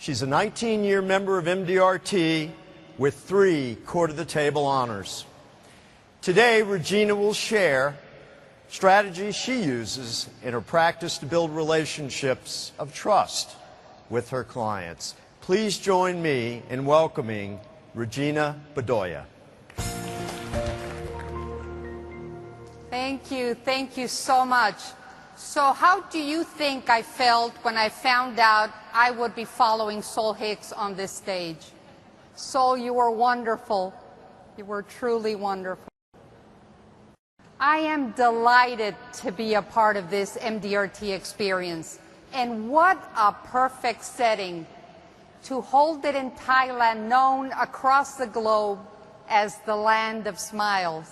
She's a 19-year member of MDRT with 3 Court of the Table honors. Today, Regina will share strategies she uses in her practice to build relationships of trust with her clients. Please join me in welcoming Regina Bedoya. Thank you so much. So how do you think I felt when I found out I would be following Sol Hicks on this stage? Sol, you were wonderful. You were truly wonderful. I am delighted to be a part of this MDRT experience. And what a perfect setting to hold it in Thailand, known across the globe as the land of smiles.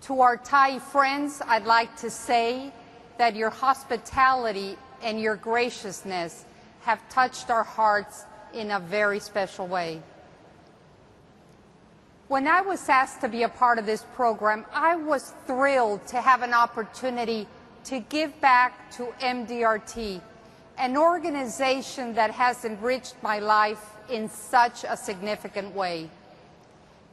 To our Thai friends, I'd like to say that your hospitality and your graciousness have touched our hearts in a very special way. When I was asked to be a part of this program, I was thrilled to have an opportunity to give back to MDRT, an organization that has enriched my life in such a significant way.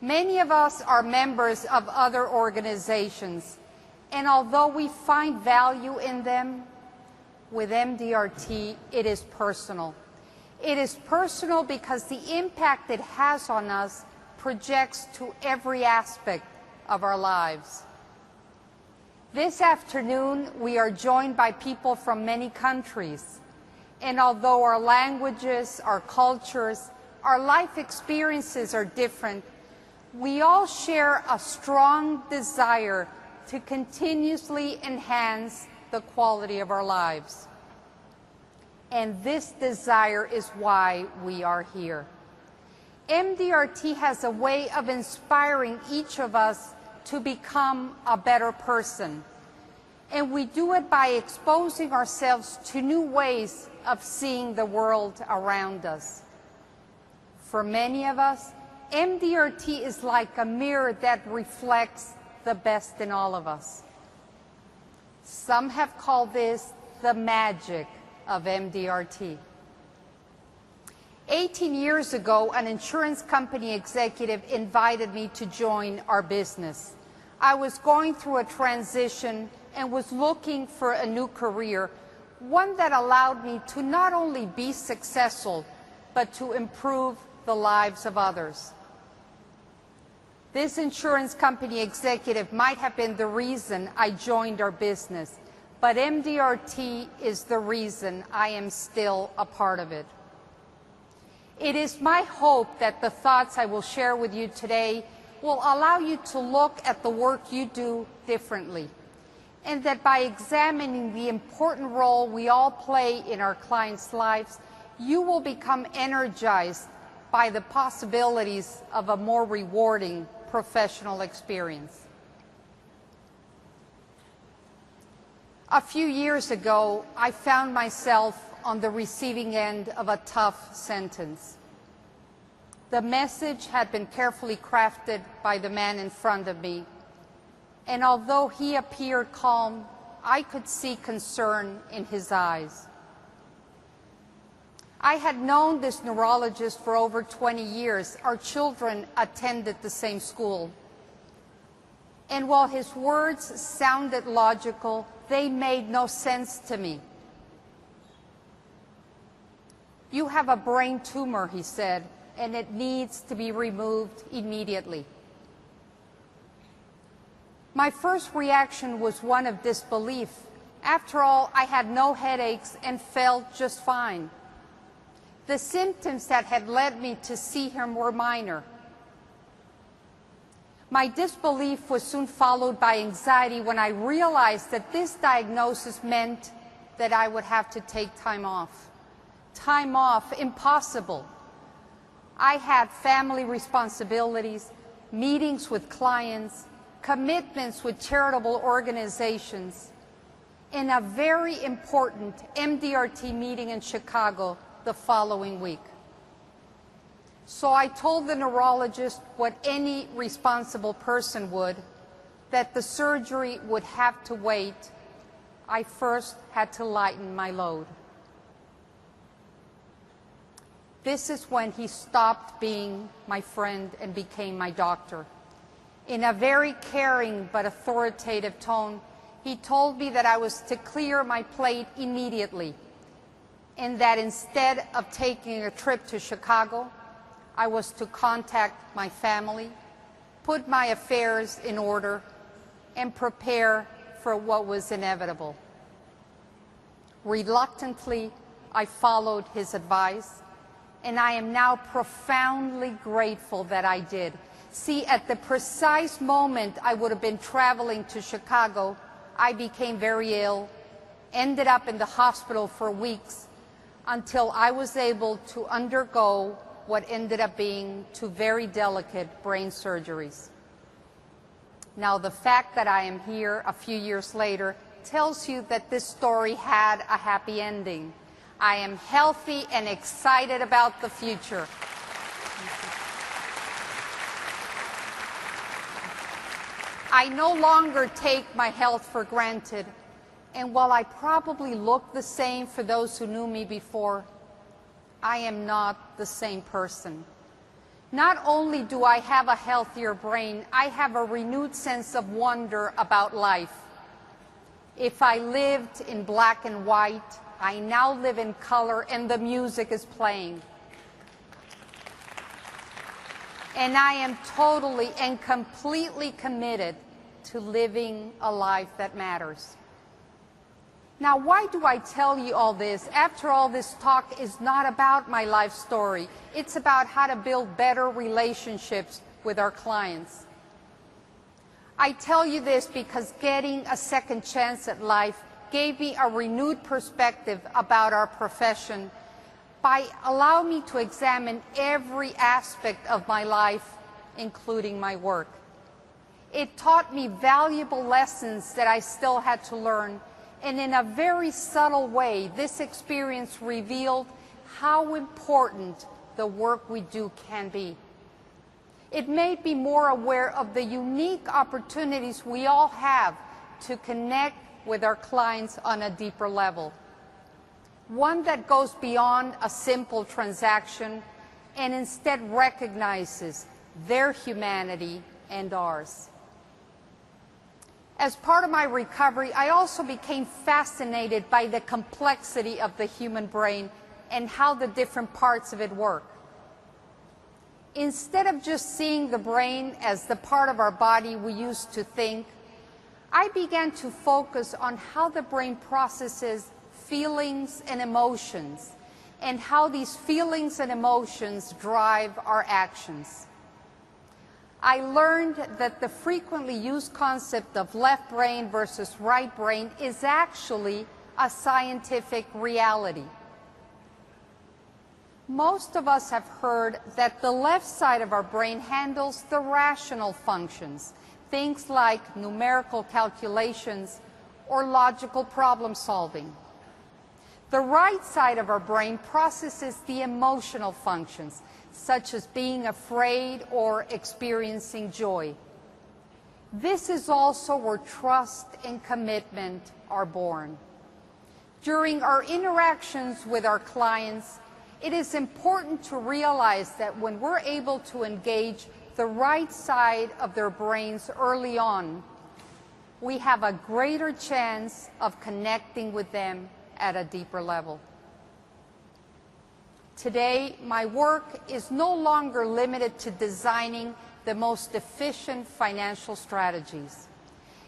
Many of us are members of other organizations, and although we find value in them, with MDRT, it is personal. It is personal because the impact it has on us projects to every aspect of our lives. This afternoon, we are joined by people from many countries, and although our languages, our cultures, our life experiences are different, we all share a strong desire to continuously enhance the quality of our lives. And this desire is why we are here. MDRT has a way of inspiring each of us to become a better person. And we do it by exposing ourselves to new ways of seeing the world around us. For many of us, MDRT is like a mirror that reflects the best in all of us. Some have called this the magic of MDRT. 18 years ago, an insurance company executive invited me to join our business. I was going through a transition and was looking for a new career, one that allowed me to not only be successful, but to improve the lives of others. This insurance company executive might have been the reason I joined our business, but MDRT is the reason I am still a part of it. It is my hope that the thoughts I will share with you today will allow you to look at the work you do differently, and that by examining the important role we all play in our clients' lives, you will become energized by the possibilities of a more rewarding professional experience. A few years ago, I found myself on the receiving end of a tough sentence. The message had been carefully crafted by the man in front of me, and although he appeared calm, I could see concern in his eyes. I had known this neurologist for over 20 years. Our children attended the same school. And while his words sounded logical, they made no sense to me. "You have a brain tumor," he said, "and it needs to be removed immediately." My first reaction was one of disbelief. After all, I had no headaches and felt just fine. The symptoms that had led me to see him were minor. My disbelief was soon followed by anxiety when I realized that this diagnosis meant that I would have to take time off. Time off, impossible. I had family responsibilities, meetings with clients, commitments with charitable organizations, and a very important MDRT meeting in Chicago the following week. So I told the neurologist what any responsible person would, that the surgery would have to wait. I first had to lighten my load. This is when he stopped being my friend and became my doctor. In a very caring but authoritative tone, he told me that I was to clear my plate immediately, and that instead of taking a trip to Chicago, I was to contact my family, put my affairs in order, and prepare for what was inevitable. Reluctantly, I followed his advice, and I am now profoundly grateful that I did. See, at the precise moment I would have been traveling to Chicago, I became very ill, ended up in the hospital for weeks, until I was able to undergo what ended up being 2 very delicate brain surgeries. Now, the fact that I am here a few years later tells you that this story had a happy ending. I am healthy and excited about the future. I no longer take my health for granted, and while I probably look the same for those who knew me before, I am not the same person. Not only do I have a healthier brain, I have a renewed sense of wonder about life. If I lived in black and white, I now live in color and the music is playing. And I am totally and completely committed to living a life that matters. Now, why do I tell you all this? After all, this talk is not about my life story. It's about how to build better relationships with our clients. I tell you this because getting a second chance at life gave me a renewed perspective about our profession by allowing me to examine every aspect of my life, including my work. It taught me valuable lessons that I still had to learn, and in a very subtle way, this experience revealed how important the work we do can be. It made me more aware of the unique opportunities we all have to connect with our clients on a deeper level. One that goes beyond a simple transaction and instead recognizes their humanity and ours. As part of my recovery, I also became fascinated by the complexity of the human brain and how the different parts of it work. Instead of just seeing the brain as the part of our body we used to think, I began to focus on how the brain processes feelings and emotions, and how these feelings and emotions drive our actions. I learned that the frequently used concept of left brain versus right brain is actually a scientific reality. Most of us have heard that the left side of our brain handles the rational functions, things like numerical calculations or logical problem solving. The right side of our brain processes the emotional functions, such as being afraid or experiencing joy. This is also where trust and commitment are born. During our interactions with our clients, it is important to realize that when we're able to engage the right side of their brains early on, we have a greater chance of connecting with them at a deeper level. Today, my work is no longer limited to designing the most efficient financial strategies.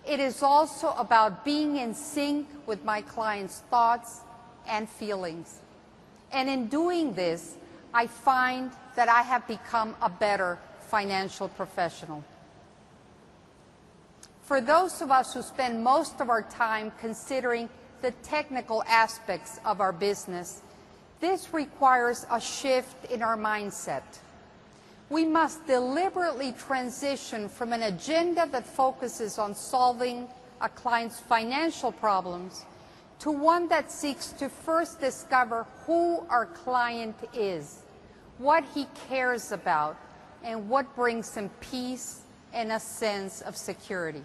It is also about being in sync with my clients' thoughts and feelings. And in doing this, I find that I have become a better financial professional. For those of us who spend most of our time considering the technical aspects of our business, this requires a shift in our mindset. We must deliberately transition from an agenda that focuses on solving a client's financial problems to one that seeks to first discover who our client is, what he cares about, and what brings him peace and a sense of security.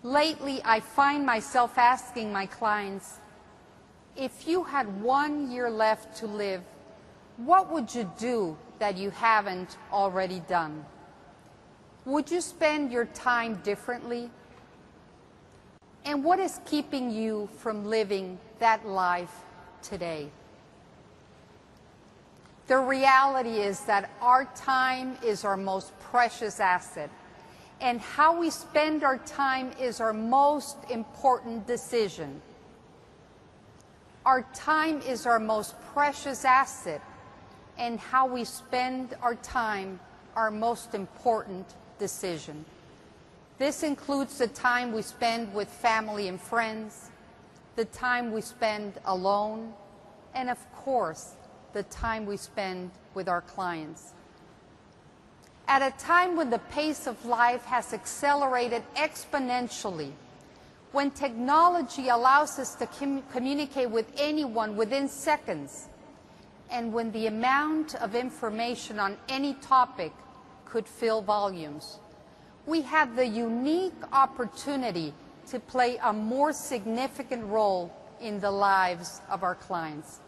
Lately, I find myself asking my clients, if you had 1 year left to live, What would you do that you haven't already done? Would you spend your time differently? And what is keeping you from living that life today? The reality is that our time is our most precious asset, and how we spend our time is our most important decision. Our time is our most precious asset, and how we spend our time our most important decision. This includes the time we spend with family and friends, the time we spend alone, and of course, the time we spend with our clients. At a time when the pace of life has accelerated exponentially, when technology allows us to communicate with anyone within seconds, and when the amount of information on any topic could fill volumes, we have the unique opportunity to play a more significant role in the lives of our clients.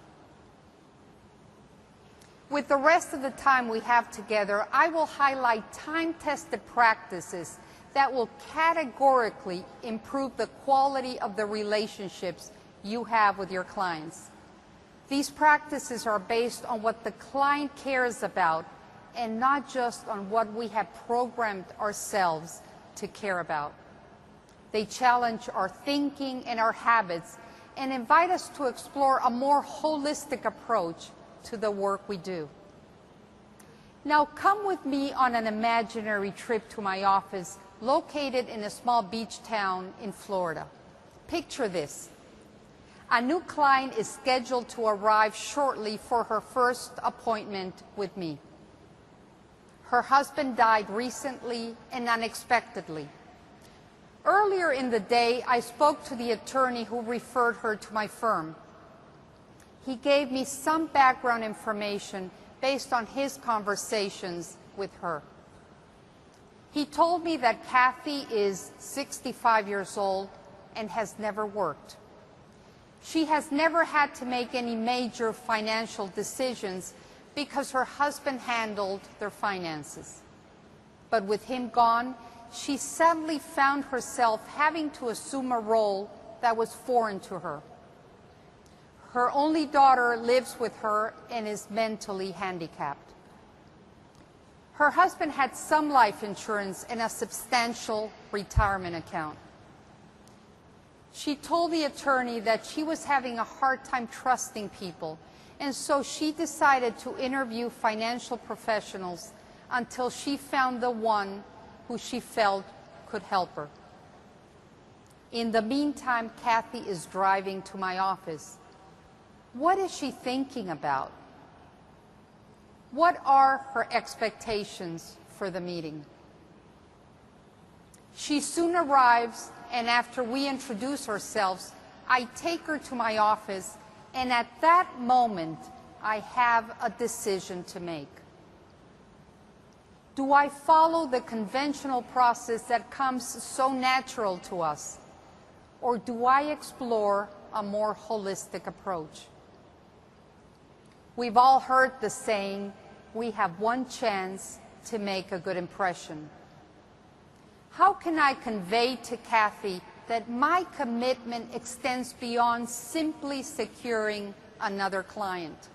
With the rest of the time we have together, I will highlight time-tested practices that will categorically improve the quality of the relationships you have with your clients. These practices are based on what the client cares about and not just on what we have programmed ourselves to care about. They challenge our thinking and our habits and invite us to explore a more holistic approach to the work we do. Now come with me on an imaginary trip to my office located in a small beach town in Florida. Picture this. A new client is scheduled to arrive shortly for her first appointment with me. Her husband died recently and unexpectedly. Earlier in the day, I spoke to the attorney who referred her to my firm. He gave me some background information based on his conversations with her. He told me that Kathy is 65 years old and has never worked. She has never had to make any major financial decisions because her husband handled their finances. But with him gone, she suddenly found herself having to assume a role that was foreign to her. Her only daughter lives with her and is mentally handicapped. Her husband had some life insurance and a substantial retirement account. She told the attorney that she was having a hard time trusting people, and so she decided to interview financial professionals until she found the one who she felt could help her. In the meantime, Kathy is driving to my office. What is she thinking about? What are her expectations for the meeting? She soon arrives, and after we introduce ourselves, I take her to my office, and at that moment, I have a decision to make. Do I follow the conventional process that comes so natural to us, or do I explore a more holistic approach? We've all heard the saying, we have one chance to make a good impression. How can I convey to Kathy that my commitment extends beyond simply securing another client?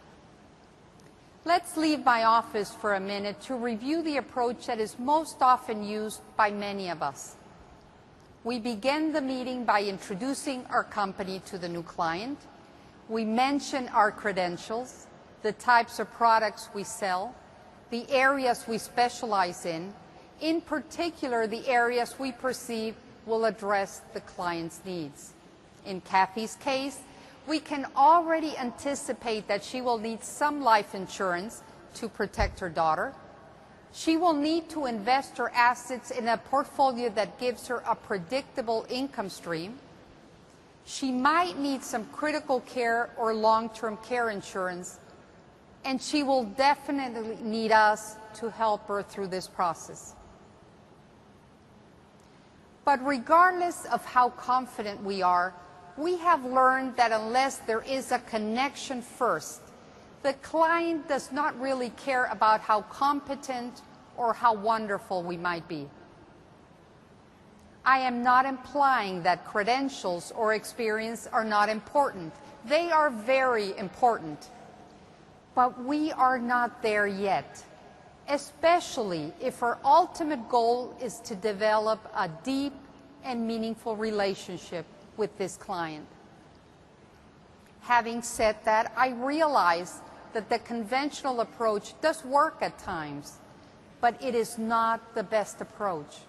Let's leave my office for a minute to review the approach that is most often used by many of us. We begin the meeting by introducing our company to the new client. We mention our credentials, the types of products we sell, the areas we specialize in particular the areas we perceive will address the client's needs. In Kathy's case, we can already anticipate that she will need some life insurance to protect her daughter. She will need to invest her assets in a portfolio that gives her a predictable income stream. She might need some critical care or long-term care insurance, and she will definitely need us to help her through this process. But regardless of how confident we are, we have learned that unless there is a connection first, the client does not really care about how competent or how wonderful we might be. I am not implying that credentials or experience are not important. They are very important. But we are not there yet, especially if our ultimate goal is to develop a deep and meaningful relationship with this client. Having said that, I realize that the conventional approach does work at times, but it is not the best approach.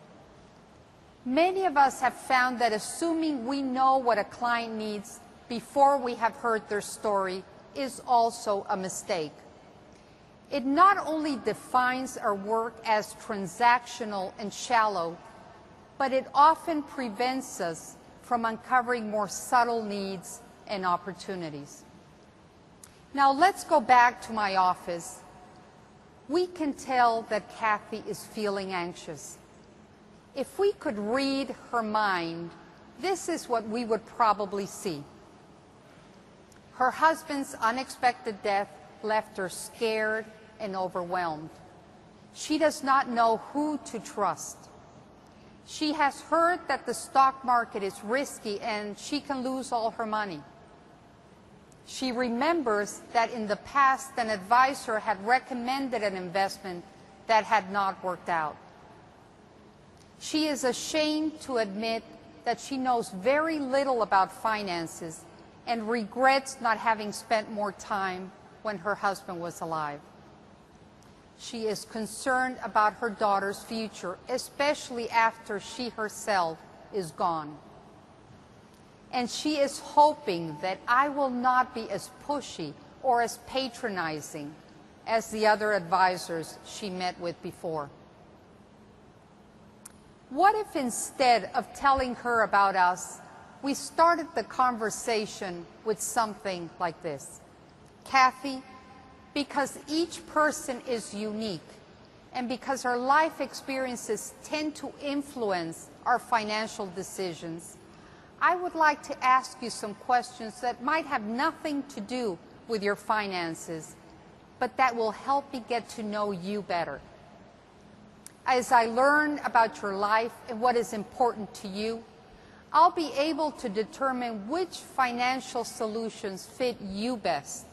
Many of us have found that assuming we know what a client needs before we have heard their story is also a mistake. It not only defines our work as transactional and shallow, but it often prevents us from uncovering more subtle needs and opportunities. Now let's go back to my office. We can tell that Kathy is feeling anxious. If we could read her mind, this is what we would probably see. Her husband's unexpected death left her scared and overwhelmed. She does not know who to trust. She has heard that the stock market is risky and she can lose all her money. She remembers that in the past an advisor had recommended an investment that had not worked out. She is ashamed to admit that she knows very little about finances and regrets not having spent more time when her husband was alive. She is concerned about her daughter's future, especially after she herself is gone. And she is hoping that I will not be as pushy or as patronizing as the other advisors she met with before. What if instead of telling her about us, we started the conversation with something like this? Kathy, because each person is unique, and because our life experiences tend to influence our financial decisions, I would like to ask you some questions that might have nothing to do with your finances, but that will help me get to know you better. As I learn about your life and what is important to you, I'll be able to determine which financial solutions fit you best.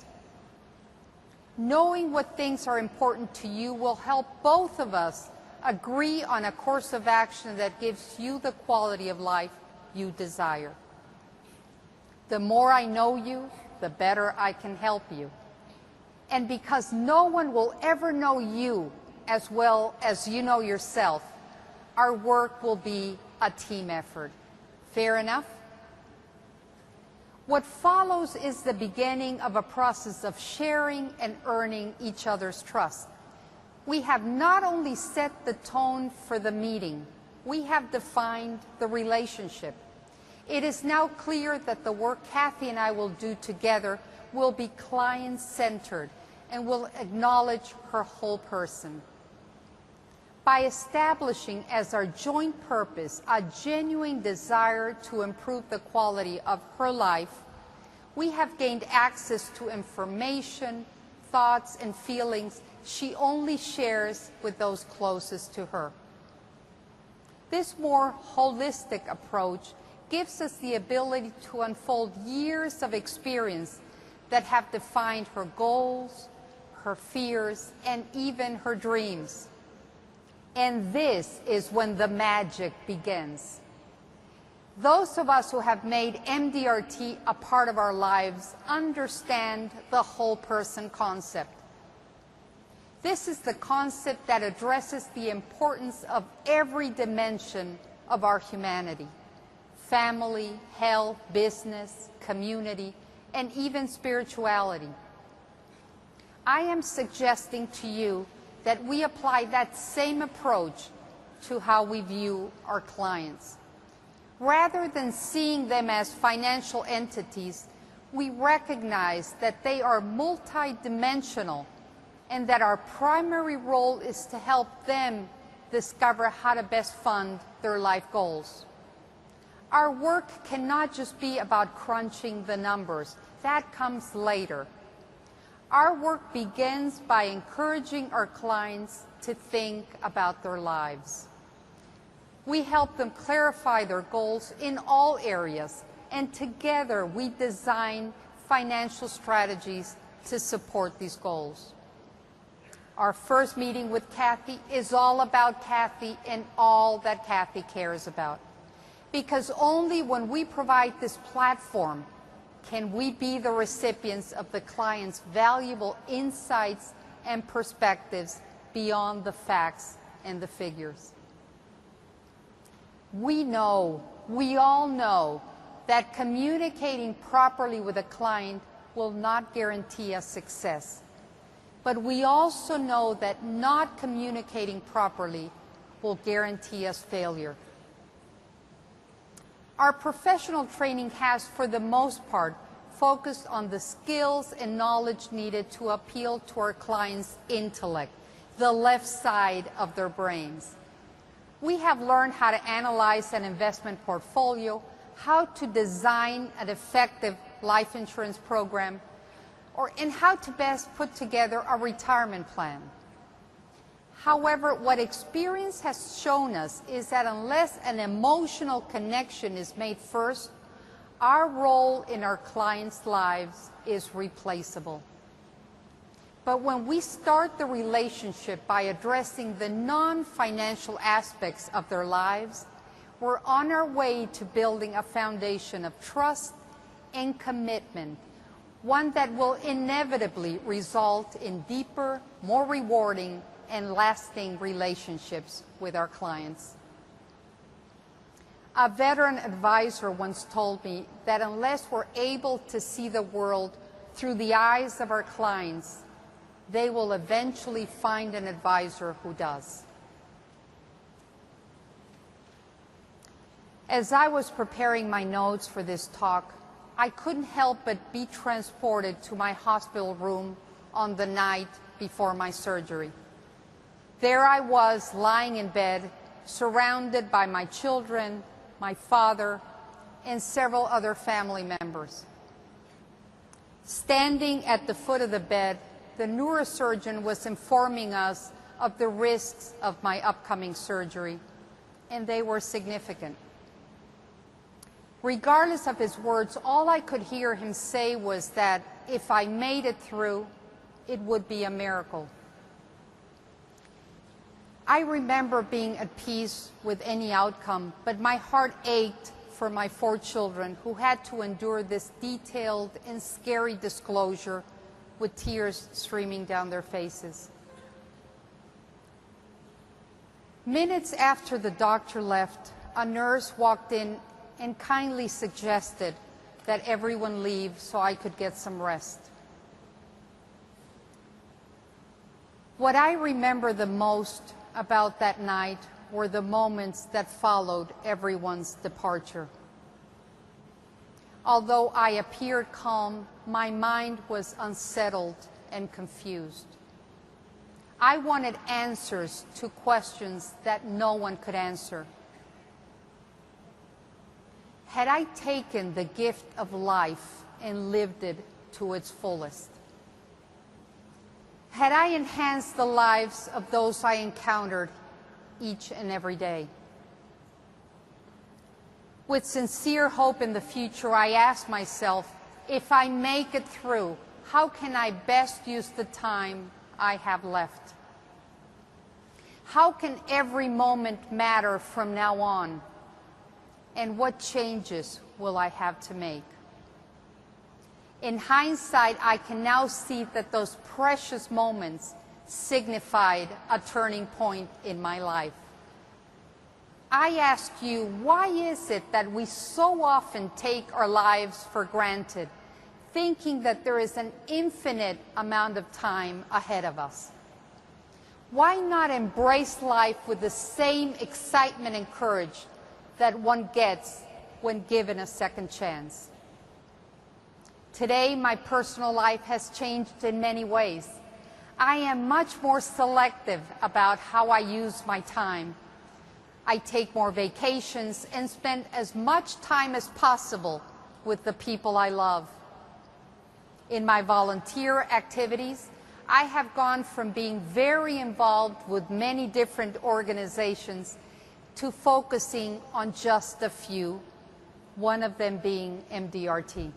Knowing what things are important to you will help both of us agree on a course of action that gives you the quality of life you desire. The more I know you, the better I can help you. And because no one will ever know you as well as you know yourself, our work will be a team effort. Fair enough? What follows is the beginning of a process of sharing and earning each other's trust. We have not only set the tone for the meeting, we have defined the relationship. It is now clear that the work Kathy and I will do together will be client-centered and will acknowledge her whole person. By establishing as our joint purpose a genuine desire to improve the quality of her life, we have gained access to information, thoughts, and feelings she only shares with those closest to her. This more holistic approach gives us the ability to unfold years of experience that have defined her goals, her fears, and even her dreams. And this is when the magic begins. Those of us who have made MDRT a part of our lives understand the whole person concept. This is the concept that addresses the importance of every dimension of our humanity: family, health, business, community, and even spirituality. I am suggesting to you that we apply that same approach to how we view our clients. Rather than seeing them as financial entities, we recognize that they are multidimensional and that our primary role is to help them discover how to best fund their life goals. Our work cannot just be about crunching the numbers. That comes later. Our work begins by encouraging our clients to think about their lives. We help them clarify their goals in all areas, and together we design financial strategies to support these goals. Our first meeting with Kathy is all about Kathy and all that Kathy cares about. Because only when we provide this platform can we be the recipients of the client's valuable insights and perspectives beyond the facts and the figures. We all know, that communicating properly with a client will not guarantee us success. But we also know that not communicating properly will guarantee us failure. Our professional training has, for the most part, focused on the skills and knowledge needed to appeal to our clients' intellect, the left side of their brains. We have learned how to analyze an investment portfolio, how to design an effective life insurance program, and how to best put together a retirement plan. However, what experience has shown us is that unless an emotional connection is made first, our role in our clients' lives is replaceable. But when we start the relationship by addressing the non-financial aspects of their lives, we're on our way to building a foundation of trust and commitment, one that will inevitably result in deeper, more rewarding, and lasting relationships with our clients. A veteran advisor once told me that unless we're able to see the world through the eyes of our clients, they will eventually find an advisor who does. As I was preparing my notes for this talk, I couldn't help but be transported to my hospital room on the night before my surgery. There I was, lying in bed, surrounded by my children, my father, and several other family members. Standing at the foot of the bed, the neurosurgeon was informing us of the risks of my upcoming surgery, and they were significant. Regardless of his words, all I could hear him say was that if I made it through, it would be a miracle. I remember being at peace with any outcome, but my heart ached for my 4 children who had to endure this detailed and scary disclosure with tears streaming down their faces. Minutes after the doctor left, a nurse walked in and kindly suggested that everyone leave so I could get some rest. What I remember the most about that night were the moments that followed everyone's departure. Although I appeared calm, my mind was unsettled and confused. I wanted answers to questions that no one could answer. Had I taken the gift of life and lived it to its fullest? Had I enhanced the lives of those I encountered each and every day? With sincere hope in the future, I asked myself, if I make it through, how can I best use the time I have left? How can every moment matter from now on? And what changes will I have to make? In hindsight, I can now see that those precious moments signified a turning point in my life. I ask you, why is it that we so often take our lives for granted, thinking that there is an infinite amount of time ahead of us? Why not embrace life with the same excitement and courage that one gets when given a second chance? Today, my personal life has changed in many ways. I am much more selective about how I use my time. I take more vacations and spend as much time as possible with the people I love. In my volunteer activities, I have gone from being very involved with many different organizations to focusing on just a few, one of them being MDRT.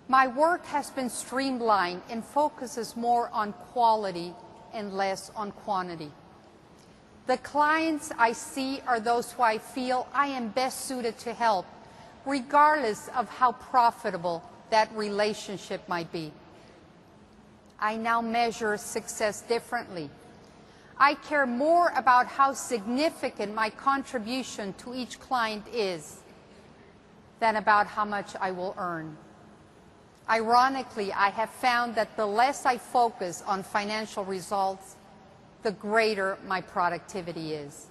My work has been streamlined and focuses more on quality and less on quantity. The clients I see are those who I feel I am best suited to help, regardless of how profitable that relationship might be. I now measure success differently. I care more about how significant my contribution to each client is than about how much I will earn. Ironically, I have found that the less I focus on financial results, the greater my productivity is.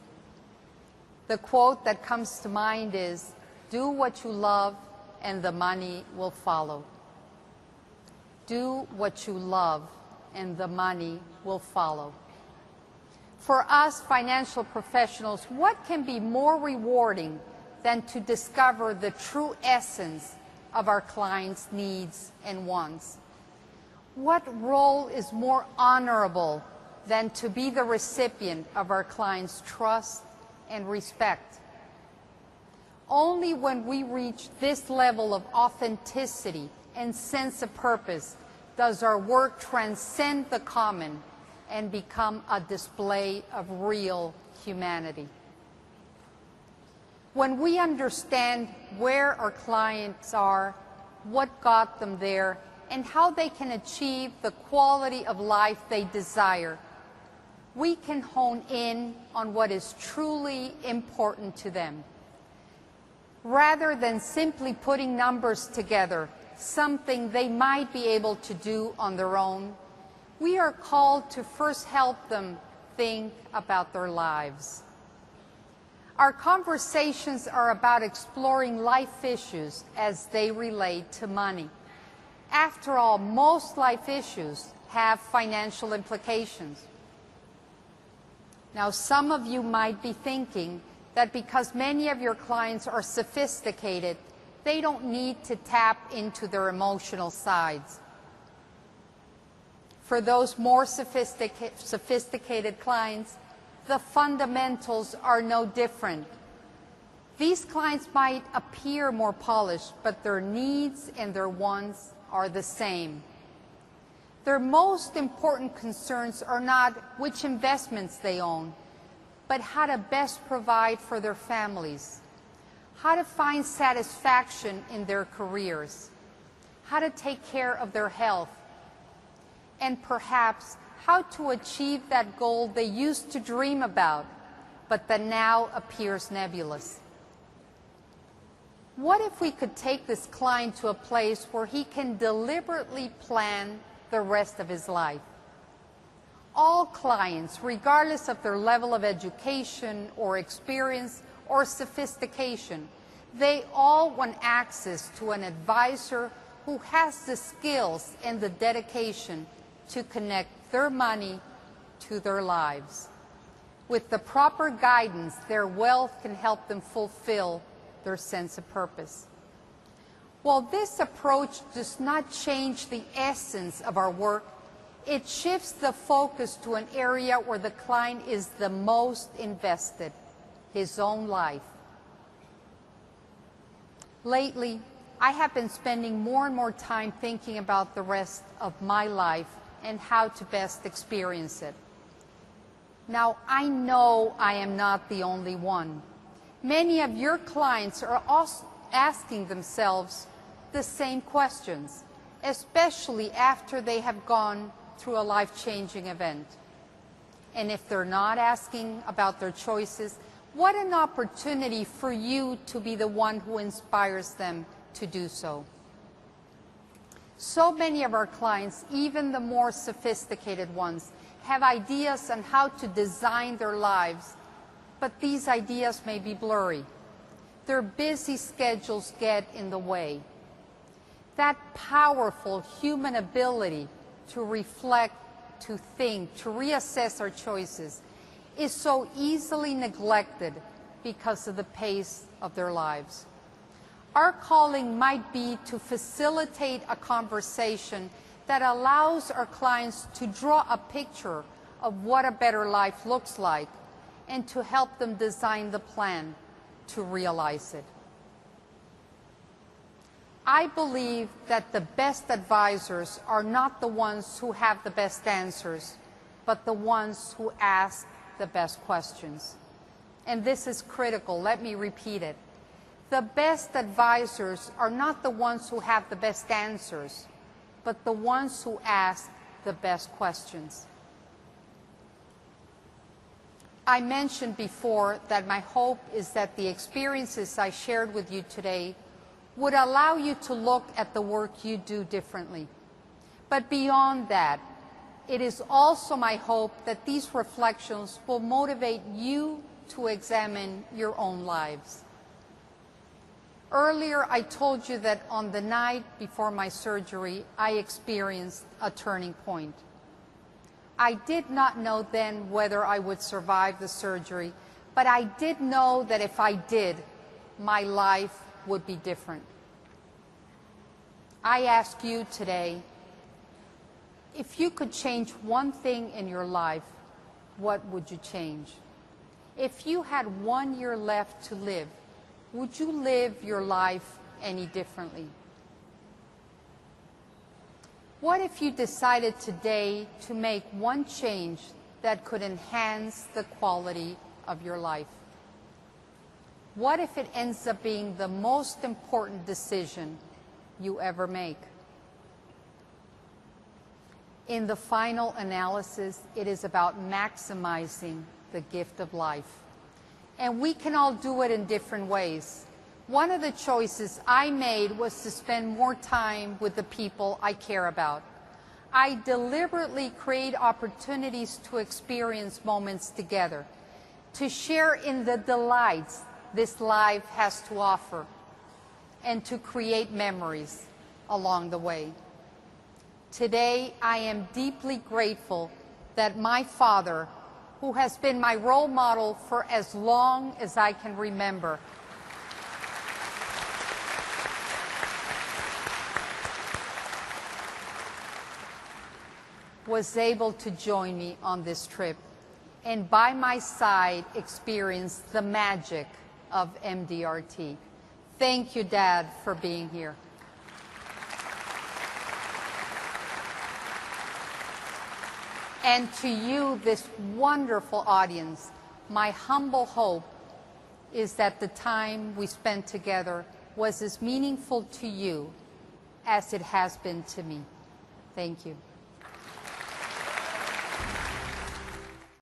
The quote that comes to mind is, "Do what you love and the money will follow." Do what you love and the money will follow. For us financial professionals, what can be more rewarding than to discover the true essence of our clients' needs and wants? What role is more honorable than to be the recipient of our clients' trust and respect? Only when we reach this level of authenticity and sense of purpose does our work transcend the common and become a display of real humanity. When we understand where our clients are, what got them there, and how they can achieve the quality of life they desire, we can hone in on what is truly important to them. Rather than simply putting numbers together, something they might be able to do on their own, we are called to first help them think about their lives. Our conversations are about exploring life issues as they relate to money. After all, most life issues have financial implications. Now, some of you might be thinking that because many of your clients are sophisticated, they don't need to tap into their emotional sides. For those more sophisticated clients, the fundamentals are no different. These clients might appear more polished, but their needs and their wants are the same. Their most important concerns are not which investments they own, but how to best provide for their families, how to find satisfaction in their careers, how to take care of their health, and perhaps how to achieve that goal they used to dream about, but that now appears nebulous. What if we could take this client to a place where he can deliberately plan the rest of his life? All clients, regardless of their level of education or experience or sophistication, they all want access to an advisor who has the skills and the dedication to connect their money to their lives. With the proper guidance, their wealth can help them fulfill their sense of purpose. While this approach does not change the essence of our work, it shifts the focus to an area where the client is the most invested, his own life. Lately, I have been spending more and more time thinking about the rest of my life and how to best experience it. Now, I know I am not the only one. Many of your clients are also asking themselves the same questions, especially after they have gone through a life-changing event. And if they're not asking about their choices, what an opportunity for you to be the one who inspires them to do so. So many of our clients, even the more sophisticated ones, have ideas on how to design their lives, but these ideas may be blurry. Their busy schedules get in the way. That powerful human ability to reflect, to think, to reassess our choices is so easily neglected because of the pace of their lives. Our calling might be to facilitate a conversation that allows our clients to draw a picture of what a better life looks like and to help them design the plan to realize it. I believe that the best advisors are not the ones who have the best answers, but the ones who ask the best questions. And this is critical. Let me repeat it. The best advisors are not the ones who have the best answers, but the ones who ask the best questions. I mentioned before that my hope is that the experiences I shared with you today would allow you to look at the work you do differently. But beyond that, it is also my hope that these reflections will motivate you to examine your own lives. Earlier, I told you that on the night before my surgery, I experienced a turning point. I did not know then whether I would survive the surgery, but I did know that if I did, my life would be different. I ask you today, if you could change one thing in your life, what would you change? If you had 1 year left to live, would you live your life any differently? What if you decided today to make one change that could enhance the quality of your life? What if it ends up being the most important decision you ever make? In the final analysis, it is about maximizing the gift of life. And we can all do it in different ways. One of the choices I made was to spend more time with the people I care about. I deliberately create opportunities to experience moments together, to share in the delights this life has to offer, and to create memories along the way. Today, I am deeply grateful that my father, who has been my role model for as long as I can remember, was able to join me on this trip and by my side experience the magic of MDRT. Thank you, Dad, for being here. And to you, this wonderful audience, my humble hope is that the time we spent together was as meaningful to you as it has been to me. Thank you.